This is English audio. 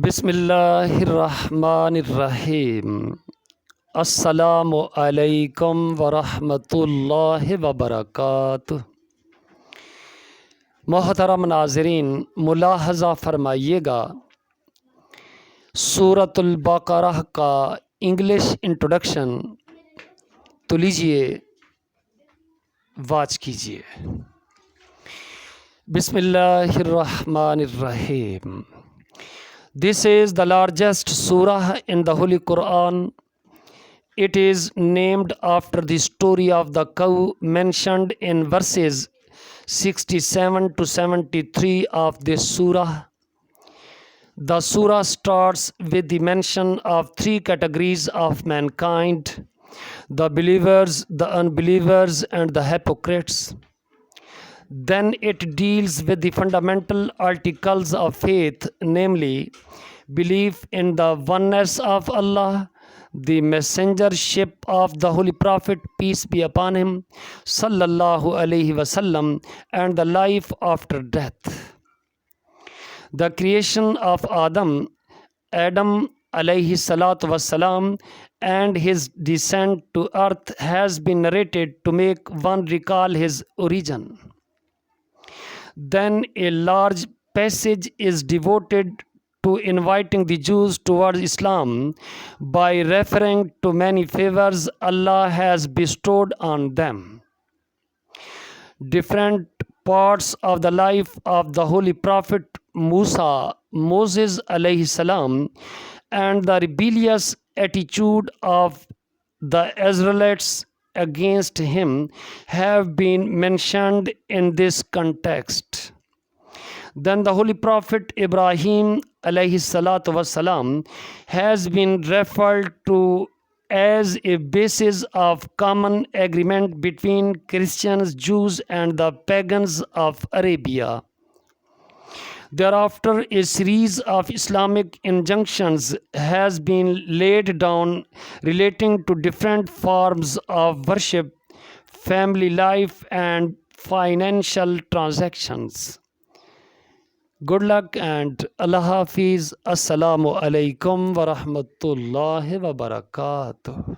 बिस्मिल्लाहिर्रहमानिर्रहीम। अस्सलामु अलैकुम वरहमतुल्लाहि वबरकातुह। मोहतरम नाज़रीन, मुलाहज़ा फरमाइएगा, सूरतुल बक़रह का इंग्लिश इंट्रोडक्शन तो लीजिए, वाच कीजिए। बिस्मिल्लाहिर्रहमानिर्रहीम। This is the largest surah in the Holy Quran. It is named after the story of the cow mentioned in verses 67 to 73 of this surah. The surah starts with the mention of three categories of mankind: the believers, the unbelievers, and the hypocrites. Then it deals with the fundamental articles of faith, namely belief in the oneness of Allah, the messengership of the Holy Prophet, peace be upon him, sallallahu alaihi wasallam, and the life after death. The creation of Adam alayhi salatu wassalam, and his descent to earth has been narrated to make one recall his origin. Then a large passage is devoted to inviting the Jews towards Islam by referring to many favors Allah has bestowed on them. Different parts of the life of the Holy Prophet Moses alayhi salam, and the rebellious attitude of the Israelites against him have been mentioned in this context. Then the Holy Prophet Ibrahim alayhi salatu wasalam has been referred to as a basis of common agreement between Christians, Jews, and the pagans of Arabia. Thereafter, a series of Islamic injunctions has been laid down relating to different forms of worship, family life, and financial transactions. Good luck and Allah Hafiz. Assalamu alaikum wa rahmatullahi wa barakatuh.